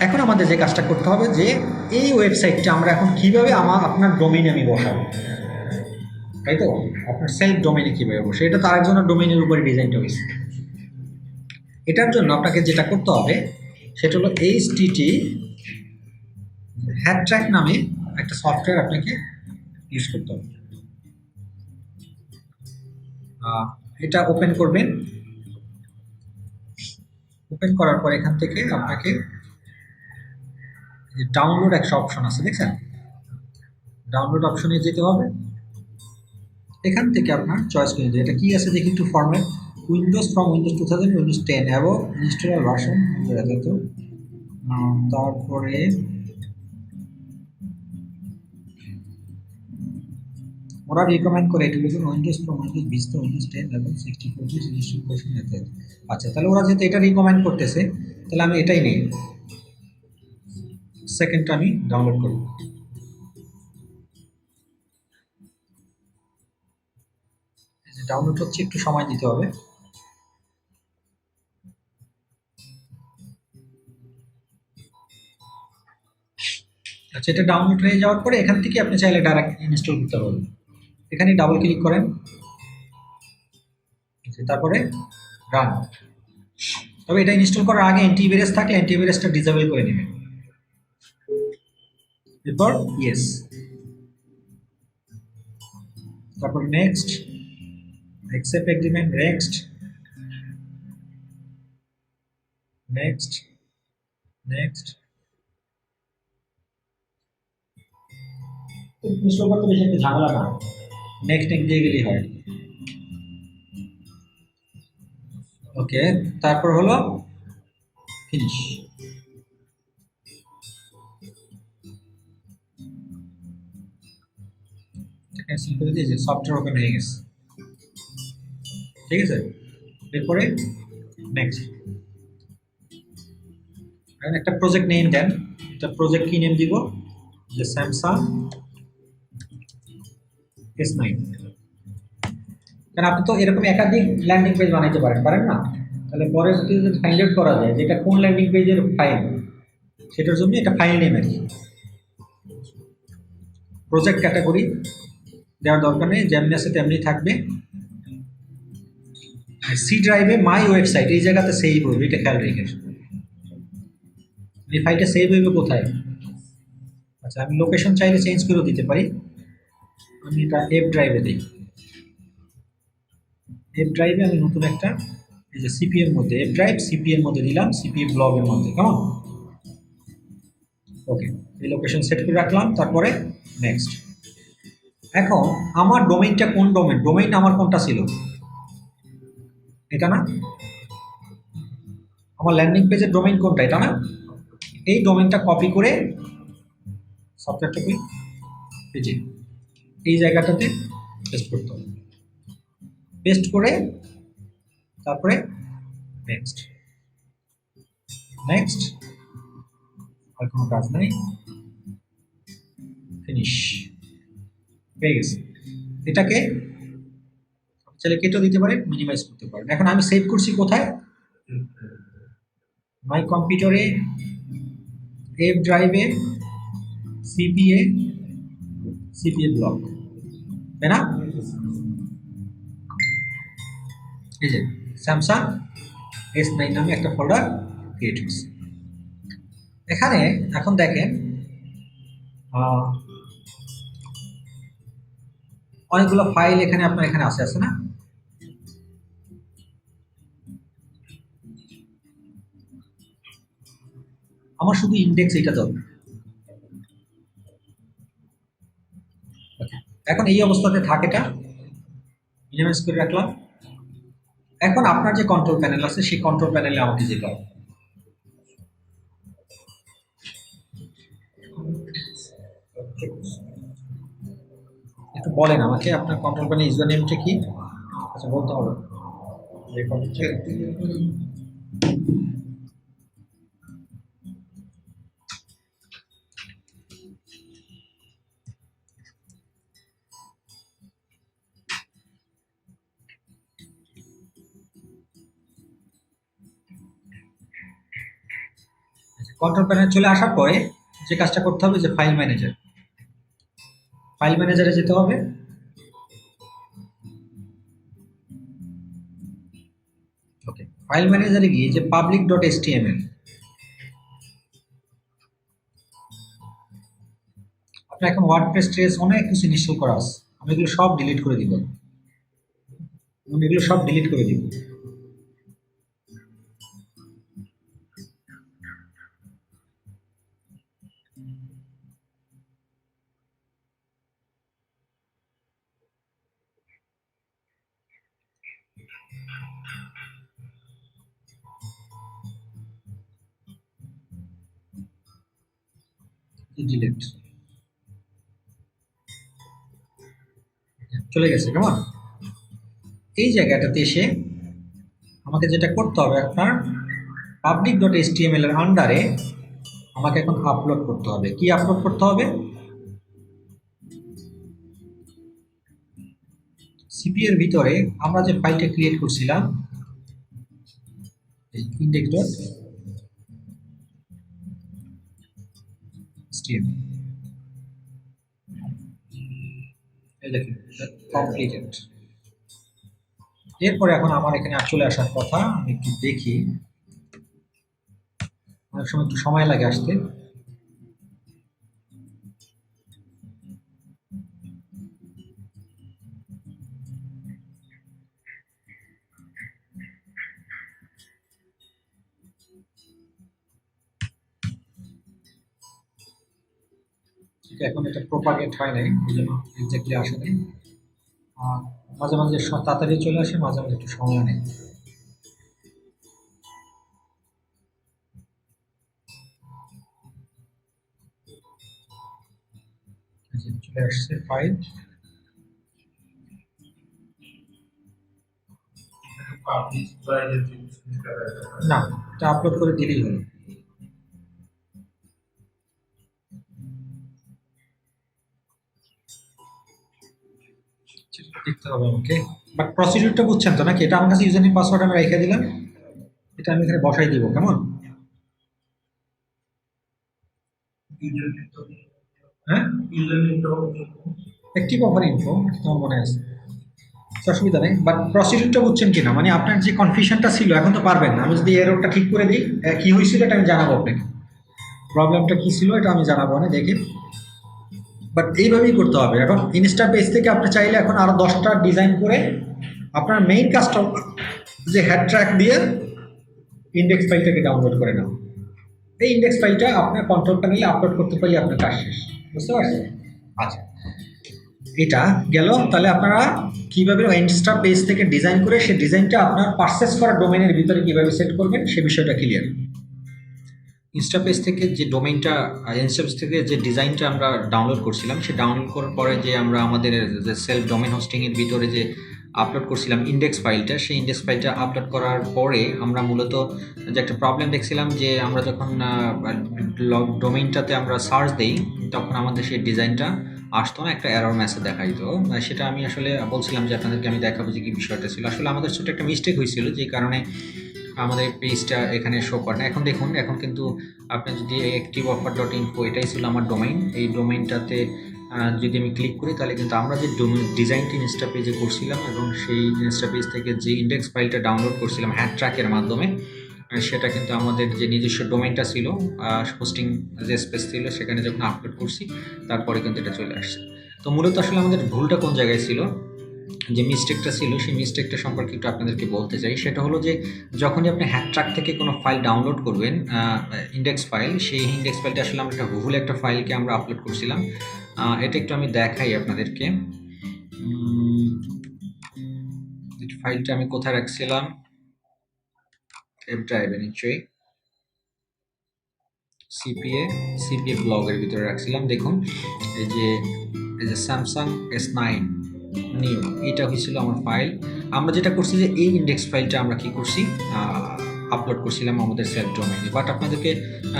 এখন আমাদের যে কাজটা করতে হবে যে এই ওয়েবসাইটটা আমরা এখন কীভাবে আপনার ডোমেইনে আমি বসাবো, তাই তো? আপনার সেলফ ডোমেইনে কীভাবে বসে, এটা তো আরেকজনের ডোমেইনের উপরে ডিজাইনটা হয়েছে। এটার জন্য আপনাকে যেটা করতে হবে সেটা হলো HTTP হ্যাড ট্র্যাক নামে একটা সফটওয়্যার আপনাকে ইউজ করতে হবে। এটা ওপেন করবেন। ওপেন করার পর এখান থেকে আপনাকে ডাউনলোড একটা অপশন আছে, দেখছেন? ডাউনলোড অপশনে যেতে হবে। এখান থেকে আপনার চয়েস করে দিতে, এটা কি আছে দেখি একটু, format Windows from Windows 2000 Windows 10 এবং ইনস্টলার ভার্সন যেত। তারপরে ওরা রিকমেন্ড করে এটা লিখুন Windows from Windows vista Windows 10 এবং 64 ইনস্টল ভার্সন মেথড। আচ্ছা, তাহলে ওরা যেহেতু এটা রিকমেন্ড করতেছে তাহলে আমি এটাই নেই। সেকেন্ডটা আমি ডাউনলোড করব। ডাউনলোড হচ্ছে, একটু সময় দিতে হবে। আচ্ছা, এটা ডাউনলোড হয়ে যাওয়ার পরে এখান থেকে আপনি চাইলে ডাইরেক্ট ইনস্টল করতে পারবেন। এখানে ডাবল ক্লিক করেন, তারপরে রান। তবে এটা ইনস্টল করার আগে অ্যান্টিভাইরাস থাকলে অ্যান্টিভাইরাসটা ডিসেবল করে নেবেন। এরপর ইয়েস, তারপর next, accept agreement, next next next. Install করতে বেশি একটা ঝামেলা না, নেক্সট দিয়ে গেলেই হয়। ওকে, তারপর হলো ফিনিশ। ক্যান্সেল করে দিয়েছে, সফটওয়্যার ওপেন হয়ে গেছে। ঠিক আছে, এরপরে নেক্সট। একটা প্রজেক্ট নেম দেন। এটা প্রজেক্ট কি নেম দিব, যে স্যামসাং S9। কারণ আপনি তো এরকম একাধিক ল্যান্ডিং পেজ বানাইতে পারেন না? তাহলে পরে যদি ফাইন্ড আউট করা যায় যেটা কোন ল্যান্ডিং পেজের ফাইল, সেটার জন্য এটা ফাইল নেম আর কি। প্রজেক্ট ক্যাটাগরি দেওয়ার দরকার নেই, যেমনি আছে তেমনি থাকবে। সি ড্রাইভে মাই ওয়েবসাইট এই জায়গাতে সেভ হবে, এটা খেয়াল রেখে। এই ফাইলটা সেভ হইবে কোথায়? আচ্ছা, আমি লোকেশন চাইলে চেঞ্জ করেও দিতে পারি। আমি এটা এফ ড্রাইভে দিই। এফ ড্রাইভে আমি নতুন একটা, এই যে সিপি এর মধ্যে এফ ড্রাইভ, সিপি এর মধ্যে দিলাম, সিপি ব্লগের মধ্যে, কেমন? ওকে, এই লোকেশন সেট করে রাখলাম। তারপরে নেক্সট। এখন আমার ডোমেইনটা কোন ডোমেইন, ডোমেইন আমার কোনটা ছিল, এটা না? আমার ল্যান্ডিং পেজের ডোমেইন কোনটা, এটা না? এই ডোমেইনটা কপি করে সফটওয়্যারটা কই পেজে এই জায়গাটাতে পেস্ট করতে হবে। পেস্ট করে তারপরে নেক্সট নেক্সট, আর কোনো কাজ নাই, ফিনিশ হয়ে গেছে। এটাকে চাইলে কেটেও দিতে পারেন, মিনিমাইজ করতে পারেন। এখন আমি সেভ করছি কোথায়, মাই কম্পিউটারে, এফ ড্রাইভে, সিপিএ ব্লক, তাই না? এই যে স্যামসাং S9 নামে একটা ফোল্ডার ক্রিয়েট হয়েছে এখানে। এখন দেখেন অনেকগুলো ফাইল এখানে আপনার এখানে আছে না? আমার শুধু ইন্ডেক্স এটা দরকার। এখন এই অবস্থাতে থাকেটা মিনিমাইজ করে রাখলাম। এখন আপনার যে কন্ট্রোল প্যানেল আছে সেই কন্ট্রোল প্যানেলে আমাকে যেতে হবে। একটু বলেন আমাকে আপনার কন্ট্রোল প্যানেল ইউজার নেমটা কি? আচ্ছা, বলতে হবে। কন্ট্রোল প্যানেলে চলে আসার পরে যে কাজটা করতে হবে যে ফাইল ম্যানেজারে যেতে হবে। ওকে, ফাইল ম্যানেজারে গিয়ে যে public.html, আপনার এখন ওয়ার্ডপ্রেস ট্রেস অনেক কিছু ইনস্টল করা আছে, আমি এগুলো সব ডিলিট করে দিব। ডিলিট চলে গেছে। কেমন এই জায়গাটাতে এসে আমাকে যেটা করতে হবে, আপনার public.html এর আন্ডারে আমাকে এখন আপলোড করতে হবে। কি আপলোড করতে হবে? সিপি এর ভিতরে আমরা যে ফাইলটা ক্রিয়েট করছিলাম index.html, এই দেখুন কমপ্লিটেড। এরপরে এখন আমার এখানে চলে আসার কথা, আমি একটু দেখি, অনেক সময় একটু সময় লাগে আসতে। এখন এটা প্রপাগেট হয় নাই, এই জন্য এক্স্যাক্টলি আসে নাই। মাঝে মাঝে তাড়াতাড়ি চলে আসে, মাঝে মাঝে একটু সময় নেই। চলে আসছে ফাইল। না, এটা আপলোড করে দিলেই হলো। দেখতে হবে আমাকে, বাট প্রসিডিউরটা বুঝছেন তো নাকি? এটা আমার কাছে ইউজার নেম পাসওয়ার্ড আমি রেখে দিলাম, এটা আমি এখানে বসাই দিব। কেমন? হ্যাঁ, অ্যাক্টিভ অফার ইনফো তোমার মনে আছে, অসুবিধা নেই। বাট প্রসিডিউরটা বুঝছেন কিনা, মানে আপনার যে কনফিউশনটা ছিল এখন তো পারবেন না। আমি যদি এররটা ঠিক করে দিই, কি হয়েছিল এটা আমি জানাবো আপনাকে, প্রবলেমটা কি ছিল এটা আমি জানাবো না, দেখে। বাট এইভাবেই করতে হবে। এখন ইনস্টা পেজ থেকে আপনি চাইলে এখন আরো 10টা ডিজাইন করে আপনার মেইন কাজটা যে হেড ট্র্যাক দিয়ে ইন্ডেক্স ফাইলটাকে ডাউনলোড করে নাও। এই ইন্ডেক্স ফাইলটা আপনার কন্ট্রোল প্যানেলে আপলোড করতে পারলে আপনার কাজ শেষ। বুঝতে পারছেন? আচ্ছা, এটা গেল। তাহলে আপনারা কিভাবে ইনস্টা পেজ থেকে ডিজাইন করে সেই ডিজাইনটা আপনার পারচেস করা ডোমেনের ভিতরে কিভাবে সেট করবেন সে বিষয়টা ক্লিয়ার। ইনস্টা পেজ থেকে যে ডোমেইনটা, ইনস্টা পেজ থেকে যে ডিজাইনটা আমরা ডাউনলোড করছিলাম, সে ডাউনলোড করার পরে যে আমরা আমাদের যে সেলফ ডোমেন হোস্টিংয়ের ভিতরে যে আপলোড করছিলাম ইন্ডেক্স ফাইলটা, সেই ইন্ডেক্স ফাইলটা আপলোড করার পরে আমরা মূলত যে একটা প্রবলেম দেখছিলাম যে আমরা যখন ডোমেইনটাতে আমরা সার্চ দিই তখন আমাদের সেই ডিজাইনটা আসতো না, একটা এরর মেসেজ দেখাইতো। সেটা আমি আসলে বলছিলাম যে আপনাদেরকে আমি দেখাবো যে কী বিষয়টা ছিল। আসলে আমাদের ছোটো একটা মিস্টেক হয়েছিল, যে কারণে আমাদের পেজটা এখানে শো করে না। এখন দেখুন, এখন কিন্তু আপনি যদি অ্যাক্টিভ অফার ডট ইনফো, এটাই ছিল আমার ডোমাইন, এই ডোমাইনটাতে যদি আমি ক্লিক করি তাহলে কিন্তু আমরা যে ডিজাইনটি ইনস্টা পেজে করছিলাম এবং সেই ইনস্টা পেজ থেকে যে ইন্ডেক্স ফাইলটা ডাউনলোড করছিলাম হ্যাড ট্র্যাকের মাধ্যমে, সেটা কিন্তু আমাদের যে নিজস্ব ডোমেইনটা ছিল, হোস্টিং যে স্পেস ছিল, সেখানে যখন আপলোড করছি তারপরে কিন্তু এটা চলে আসছে। তো মূলত আসলে আমাদের ভুলটা কোন জায়গায় ছিল, যে মিস্টেকটা ছিল সেই মিস্টেকটা সম্পর্কে একটু আপনাদেরকে বলতে চাই। সেটা হলো যে যখনই আপনি হ্যাড ট্র্যাক থেকে কোনো ফাইল ডাউনলোড করবেন, ইন্ডেক্স ফাইল, সেই ইন্ডেক্স ফাইলটা আসলে আমরা একটা ভুল একটা ফাইলকে আমরা আপলোড করছিলাম। এটা একটু আমি দেখাই আপনাদেরকে। ফাইলটা আমি কোথায় রাখছিলাম, ড্রাইভে নিশ্চয়ই, সিপিএ ব্লগের ভিতরে রাখছিলাম। দেখুন এই যে স্যামসাং S9 নিউ, এটা হয়েছিল আমার ফাইল। আমরা যেটা করছি যে এই ইন্ডেক্স ফাইলটা আমরা কি করছি, আপলোড করছিলাম আমাদের সেলফ ডোমেইনে। বাট আপনাদেরকে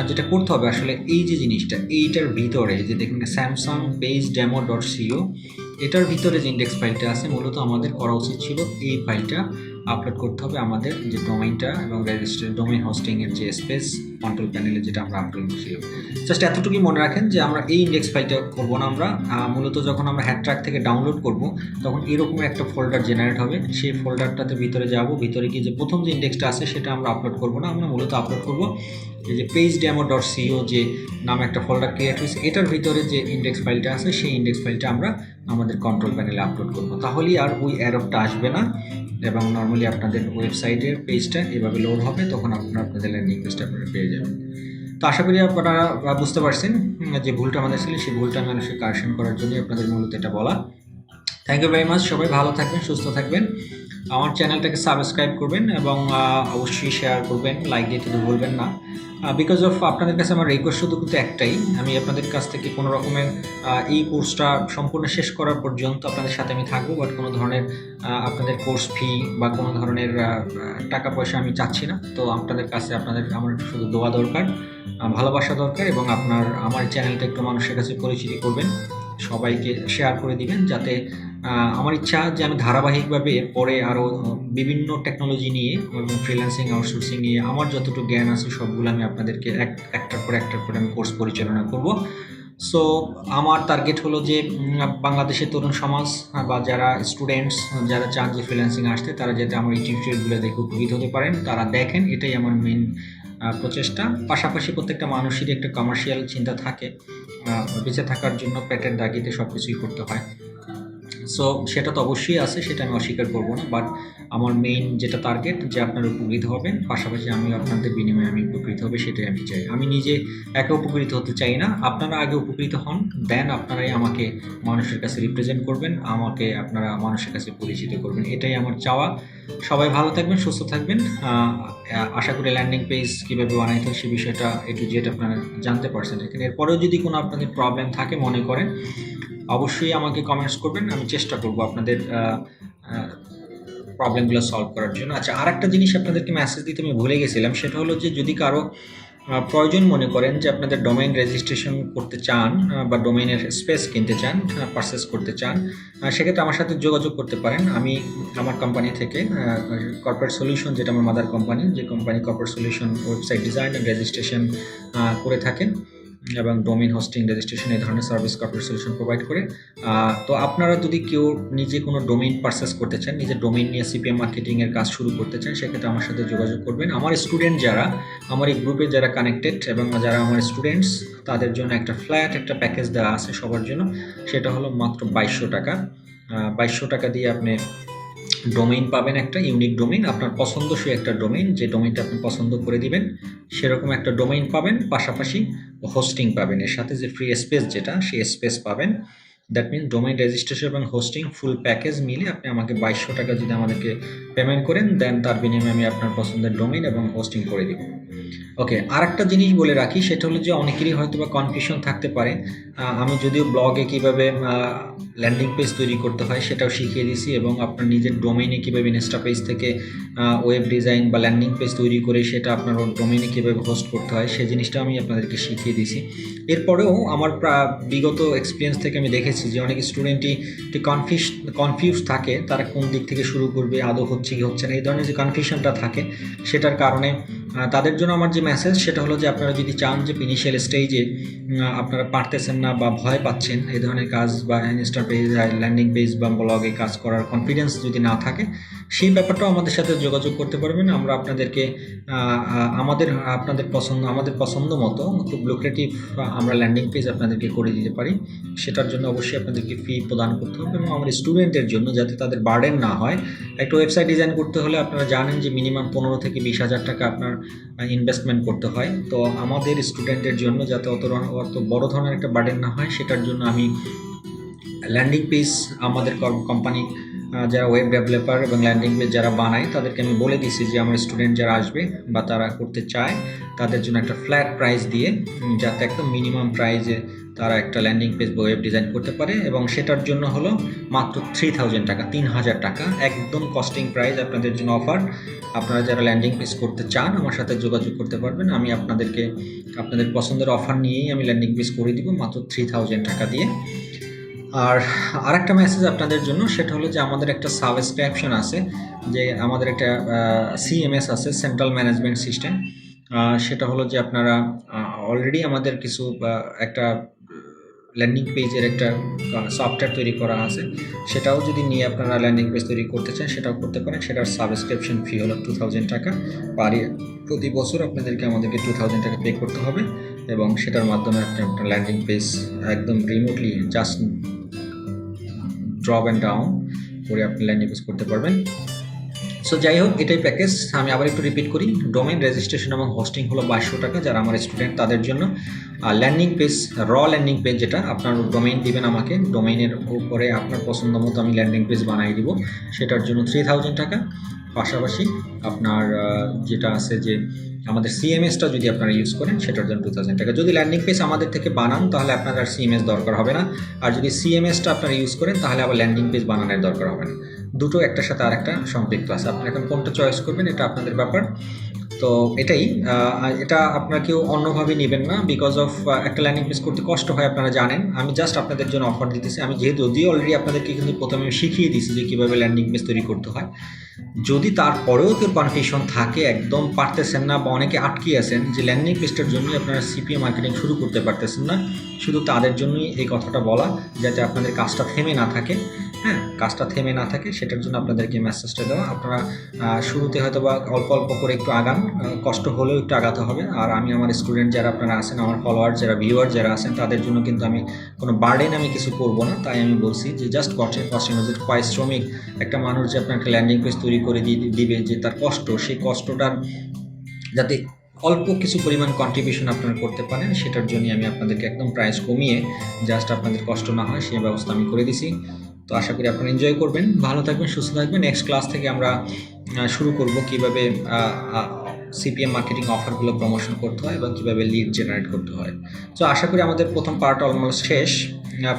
যেটা করতে হবে আসলে এই যে জিনিসটা, এইটার ভিতরে যে দেখুন Samsung page demo dot co, এটার ভিতরে যে ইন্ডেক্স ফাইলটা আছে মূলত আমাদের করা উচিত ছিল এই ফাইলটা আপলোড করতে হবে আমাদের যে ডোমেইনটা এবং রেজিস্টার ডোমেইন হোস্টিংয়ের যে স্পেস কন্ট্রোল প্যানেলে যেটা আমরা আপলোড করছিলাম। জাস্ট এতটুকুই মনে রাখেন যে আমরা এই ইন্ডেক্স ফাইলটা করবো না, আমরা মূলত যখন আমরা হ্যাডট্র্যাক থেকে ডাউনলোড করব তখন এরকম একটা ফোল্ডার জেনারেট হবে। সেই ফোল্ডারটাতে ভিতরে যাব, ভিতরে গিয়ে যে প্রথম যে ইন্ডেক্সটা আছে সেটা আমরা আপলোড করবো না, আমরা মূলত আপলোড করবো এই যে pagedemo.co যে নামে একটা ফোল্ডার ক্রিয়েট হয়েছে, এটার ভিতরে যে ইন্ডেক্স ফাইলটা আছে সেই ইন্ডেক্স ফাইলটা আমরা আমাদের কন্ট্রোল প্যানেলে আপলোড করবো। তাহলেই আর ওই অ্যারোটা আসবে না এবং নর্মালি আপনাদের ওয়েবসাইটের পেজটা এভাবে লোড হবে, তখন আপনাদের ল্যান্ডিং পেজটা আপনারা পেয়ে যাবেন। তো আশা করি আপনারা বুঝতে পারছেন যে ভুলটা আমাদের ছিল, সেই ভুলটা মানুষের কারেকশন করার জন্য আপনাদের মূলত এটা বলা। থ্যাংক ইউ ভেরি মাচ, সবাই ভালো থাকবেন, সুস্থ থাকবেন, আমার চ্যানেলটাকে সাবস্ক্রাইব করবেন এবং অবশ্যই শেয়ার করবেন, লাইক দিতে তো ভুলবেন না। বিকজ অফ আপনাদের কাছে আমার রিকোয়েস্ট শুধু কিন্তু একটাই, আমি আপনাদের কাছ থেকে কোনো রকমের এই কোর্সটা সম্পূর্ণ শেষ করার পর্যন্ত আপনাদের সাথে আমি থাকবো, বাট কোনো ধরনের আপনাদের কোর্স ফি বা কোনো ধরনের টাকা পয়সা আমি চাচ্ছি না। তো আপনাদের কাছে আমার শুধু দোয়া দরকার, ভালোবাসা দরকার, এবং আমার চ্যানেলটা একটু মানুষের কাছে পরিচিতি করবেন, সবাইকে শেয়ার করে দিবেন, যাতে আমার ইচ্ছা যে আমি ধারাবাহিকভাবে এরপরে আরও বিভিন্ন টেকনোলজি নিয়ে এবং ফ্রিল্যান্সিং আউটসোর্সিং নিয়ে আমার যতটুকু জ্ঞান আছে সবগুলো আমি আপনাদেরকে একটার পর আমি কোর্স পরিচালনা করব। সো আমার টার্গেট হলো যে বাংলাদেশের তরুণ সমাজ বা যারা স্টুডেন্টস যারা চান যে ফ্রিল্যান্সিং আসতে, তারা যাতে আমার এই টিউটোরিয়ালগুলো দেখে উপকৃত হতে পারেন, তারা দেখেন, এটাই আমার মেইন প্রচেষ্টা। পাশাপাশি প্রত্যেকটা মানুষেরই একটা কমার্শিয়াল চিন্তা থাকে, বেঁচে থাকার জন্য পেটের দাগিতে সব কিছুই করতে হয়। সো সেটা তো অবশ্যই আছে, সেটা আমি অস্বীকার করবো না, বাট আমার মেইন যেটা টার্গেট যে আপনারা উপকৃত হবেন, পাশাপাশি আমি আপনাদের বিনিময়ে আমি উপকৃত হবে, সেটাই আমি চাই। আমি নিজে একে উপকৃত হতে চাই না, আপনারা আগে উপকৃত হন, দেন আপনারাই আমাকে মানুষের কাছে রিপ্রেজেন্ট করবেন, আপনারা মানুষের কাছে পরিচিত করবেন, এটাই আমার চাওয়া। সবাই ভালো থাকবেন, সুস্থ থাকবেন। আশা করি ল্যান্ডিং পেজ কীভাবে বানাইতে হয় সে বিষয়টা একটু যেটা আপনারা জানতে পারছেন। এখানে এরপরেও যদি কোনো আপনাদের প্রবলেম থাকে মনে করেন, অবশ্যই আমাকে কমেন্টস করবেন, আমি চেষ্টা করব আপনাদের প্রবলেমগুলো সলভ করার জন্য। আচ্ছা, আর একটা জিনিস আপনাদেরকে মেসেজ দিতে আমি ভুলে গেছিলাম, সেটা হলো যে যদি কারো প্রয়োজন মনে করেন যে আপনাদের ডোমেইন রেজিস্ট্রেশন করতে চান বা ডোমেইনের স্পেস কিনতে চান, পারচেস করতে চান, সেক্ষেত্রে আমার সাথে যোগাযোগ করতে পারেন। আমি আমার কোম্পানি থেকে কর্পোরেট সলিউশন, যেটা আমার মাদার কোম্পানি, যে company corporate solution website design and registration করে থাকেন এবং ডোমেইন হোস্টিং রেজিস্ট্রেশন এই ধরনের সার্ভিস কর্পোরেট সলিউশন প্রোভাইড করে। তো আপনারা যদি কেউ নিজে কোনো ডোমেইন পারচেস করতে চান, নিজের ডোমেইন নিয়ে সিপিএম মার্কেটিংয়ের কাজ শুরু করতে চান, সেক্ষেত্রে আমার সাথে যোগাযোগ করবেন। আমার স্টুডেন্ট যারা, আমার এই গ্রুপে যারা কানেক্টেড এবং যারা আমার স্টুডেন্টস, তাদের জন্য একটা ফ্ল্যাট একটা প্যাকেজ দেওয়া আছে সবার জন্য, সেটা হলো মাত্র 2200 টাকা। 2200 টাকা দিয়ে আপনি ডোমেইন পাবেন, একটা ইউনিক ডোমেইন, আপনার পছন্দসই একটা ডোমেইন, যে ডোমেইনটা আপনি পছন্দ করে দিবেন সেরকম একটা ডোমেইন পাবেন, পাশাপাশি হোস্টিং পাবেন, এর সাথে যে ফ্রি স্পেস যেটা, সেই স্পেস পাবেন। দ্যাট মিনস ডোমেইন রেজিস্ট্রেশন এবং হোস্টিং ফুল প্যাকেজ মিলে আপনি আমাকে 2200 টাকা যদি আমাদেরকে পেমেন্ট করেন, দেন তার বিনিময়ে আমি আপনার পছন্দের ডোমেইন এবং হোস্টিং করে দিব। ওকে, আর একটা জিনিস বলে রাখি, সেটা হলো যে অনেকেরই হয়তো বা কনফিউশন থাকতে পারে, আমি যদিও ব্লগে কীভাবে ল্যান্ডিং পেজ তৈরি করতে হয় সেটাও শিখিয়ে দিয়েছি, এবং আপনার নিজের ডোমেইনে কীভাবে ইনস্টা পেজ থেকে ওয়েব ডিজাইন বা ল্যান্ডিং পেজ তৈরি করে সেটা আপনার ডোমেইনে কীভাবে হোস্ট করতে হয় সেই জিনিসটা আমি আপনাদেরকে শিখিয়ে দিয়েছি। এরপরেও আমার বিগত এক্সপিরিয়েন্স থেকে আমি দেখেছি যে অনেক স্টুডেন্টই কনফিউজ থাকে, তারা কোন দিক থেকে শুরু করবে, আদৌ হচ্ছে কি হচ্ছে না, এই ধরনের যে কনফিউশনটা থাকে, সেটার কারণে তাদের জন্য আমার যে মেসেজ সেটা হলো যে আপনারা যদি চান যে ইনিশিয়াল স্টেজে আপনারা পারতেছেন না বা ভয় পাচ্ছেন এই ধরনের কাজ বা ইনস্টা পেজ ল্যান্ডিং পেজ বা ব্লগে কাজ করার কনফিডেন্স যদি না থাকে, সেই ব্যাপারটাও আমাদের সাথে যোগাযোগ করতে পারবেন। আমরা আপনাদেরকে আমাদের পছন্দ মতো খুব লুক্রেটিভ আমরা ল্যান্ডিং পেজ আপনাদেরকে করে দিতে পারি। সেটার জন্য অবশ্যই আপনাদেরকে ফি প্রদান করতে হবে, এবং আমার স্টুডেন্টের জন্য যাতে তাদের বার্ডেন না হয়, একটা ওয়েবসাইট ডিজাইন করতে হলে আপনারা জানেন যে মিনিমাম 15 থেকে 20,000 টাকা আপনার ইনভেস্টমেন্ট করতে হয়। তো আমাদের স্টুডেন্টের জন্য যাতে অত বড় ধরনের একটা বার্ডেন না হয়, সেটার জন্য আমি ল্যান্ডিং পেজ আমাদের কোম্পানি যারা ওয়েব ডেভেলপার এবং ল্যান্ডিং পেজ যারা বানায় তাদেরকে আমি বলে দিয়েছি যে আমার স্টুডেন্ট যারা আসবে বা তারা করতে চায় তাদের জন্য একটা ফ্ল্যাট প্রাইস দিয়ে, যাতে একদম মিনিমাম প্রাইসে তারা একটা ল্যান্ডিং পেজ বা ওয়েব ডিজাইন করতে পারে, এবং সেটার জন্য হলো মাত্র 3000 টাকা, 3000 টাকা একদম কস্টিং প্রাইস আপনাদের জন্য অফার। আপনারা যারা ল্যান্ডিং পেজ করতে চান আমার সাথে যোগাযোগ করতে পারবেন, আমি আপনাদের পছন্দের অফার নিয়েই আমি ল্যান্ডিং পেজ করে দিব মাত্র 3000 টাকা দিয়ে। আর আরেকটা মেসেজ আপনাদের জন্য, সেটা হলো যে আমাদের একটা সাবস্ক্রিপশন আছে, যে আমাদের একটা সিএমএস আছে, সেন্ট্রাল ম্যানেজমেন্ট সিস্টেম। সেটা হলো যে আপনারা অলরেডি আমাদের কিছু একটা ল্যান্ডিং পেজের একটা সফটওয়্যার তৈরি করা আছে, সেটাও যদি নিয়ে আপনারা ল্যান্ডিং পেজ তৈরি করতে চান সেটাও করতে পারেন। সেটার সাবস্ক্রিপশন ফি হলো 2000 টাকা পার ইয়ার। প্রতি বছর আমাদেরকে 2000 টাকা পে করতে হবে, এবং সেটার মাধ্যমে আপনি আপনার ল্যান্ডিং পেজ একদম remotely just drop and down করে আপনি ল্যান্ডিং পেজ করতে পারবেন। সো যাই হোক, এটাই প্যাকেজ। আমি আবার একটু রিপিট করি, ডোমেইন রেজিস্ট্রেশন এবং হোস্টিং হলো 2200 টাকা যারা আমার স্টুডেন্ট তাদের জন্য। আর ল্যান্ডিং পেজ, ল্যান্ডিং পেজ যেটা আপনার ডোমেইন দিবেন আমাকে, ডোমেইনের উপরে আপনার পছন্দ মতো আমি ল্যান্ডিং পেজ বানিয়ে দিব, সেটার জন্য 3000 টাকা। পাশাপাশি আপনার যেটা আছে যে আমাদের সিএমএসটা যদি আপনারা ইউজ করেন সেটার জন্য 2000 টাকা। যদি ল্যান্ডিং পেজ আমাদের থেকে বানান তাহলে আপনার আর সিএমএস দরকার হবে না, আর যদি সিএমএসটা আপনারা ইউজ করেন তাহলে আবার ল্যান্ডিং পেজ বানানোর দরকার হবে না। দুটো একটার সাথে আরেকটা সম্পৃক্ত আছে, আপনি এখন কোনটা চয়েস করবেন এটা আপনাদের ব্যাপার। তো এটাই, এটা আপনারা কেউ অন্যভাবে নেবেন না, বিকজ অফ একটা ল্যান্ডিং পেজ করতে কষ্ট হয় আপনারা জানেন। আমি জাস্ট আপনাদের জন্য অফার দিতেছি, আমি যেহেতু অলরেডি আপনাদেরকে কিন্তু প্রথমে শিখিয়ে দিয়েছি যে কীভাবে ল্যান্ডিং পেজ তৈরি করতে হয়। যদি তারপরেও কেউ কনফিউশন থাকে, একদম পারতেছেন না, বা অনেকে আটকে আছেন যে ল্যান্ডিং পেজটার জন্যই আপনারা সিপিএ মার্কেটিং শুরু করতে পারতেছেন না, শুধু তাদের জন্যই এই কথাটা বলা, যাতে আপনাদের কাজটা থেমে না থাকে। হ্যাঁ, কাজটা থেমে না থাকে সেটার জন্য আপনাদেরকে মেসেজটা দেওয়া। আপনারা শুরুতে হয়তো বা অল্প অল্প করে একটু আগান, কষ্ট হলেও একটু আগাতে হবে। আর আমি আমার স্টুডেন্ট যারা আপনারা আছেন, আমার ফলোয়ার যারা, ভিউয়ার যারা আছেন, তাদের জন্য কিন্তু আমি কোনো বার্ডেন আমি কিছু করবো না। তাই আমি বলছি যে জাস্ট পারিশ্রমিক একটা মানুষ যে আপনাকে ল্যান্ডিং পেজ তৈরি করে দিবে, যে তার কষ্ট, সেই কষ্টটার যাতে অল্প কিছু পরিমাণ কন্ট্রিবিউশন আপনারা করতে পারেন, সেটার জন্যই আমি আপনাদেরকে একদম প্রাইস কমিয়ে জাস্ট আপনাদের কষ্ট না হয় সেই ব্যবস্থা আমি করে দিছি। তো আশা করি আপনারা এনজয় করবেন, ভালো থাকবেন, সুস্থ থাকবেন। নেক্সট ক্লাস থেকে আমরা শুরু করব কীভাবে সিপিএম মার্কেটিং অফারগুলো প্রমোশন করতে হয় এবং কীভাবে লিড জেনারেট করতে হয়। তো আশা করি আমাদের প্রথম পার্ট অলমোস্ট শেষ,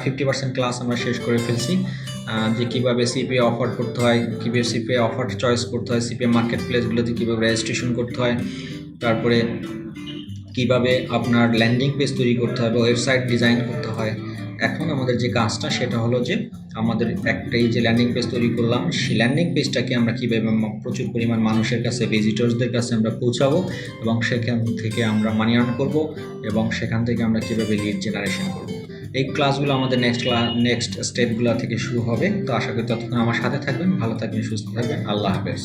50% ক্লাস আমরা শেষ করে ফেলছি, যে কীভাবে সিপিএ অফার করতে হয়, কীভাবে সিপিএ অফার চয়েস করতে হয়, সিপিএম মার্কেট প্লেসগুলোতে কীভাবে রেজিস্ট্রেশন করতে হয়, তারপরে কিভাবে আপনার ল্যান্ডিং পেজ তৈরি করতে হয় বা ওয়েবসাইট ডিজাইন করতে হয়। এখন আমাদের যে কাজটা সেটা হলো যে আমাদের একটাই যে ল্যান্ডিং পেজ তৈরি করলাম, সেই ল্যান্ডিং পেজটাকে আমরা কীভাবে প্রচুর পরিমাণ মানুষের কাছে, ভিজিটর্সদের কাছে আমরা পৌঁছাবো, এবং সেখান থেকে আমরা মানি আর্ন করবো, এবং সেখান থেকে আমরা কীভাবে লিড জেনারেশন করবো। এই ক্লাসগুলো আমাদের নেক্সট স্টেপগুলো থেকে শুরু হবে। তো আশা করি ততক্ষণ আমার সাথে থাকবেন, ভালো থাকবেন, সুস্থ থাকবেন। আল্লাহ হাফেজ।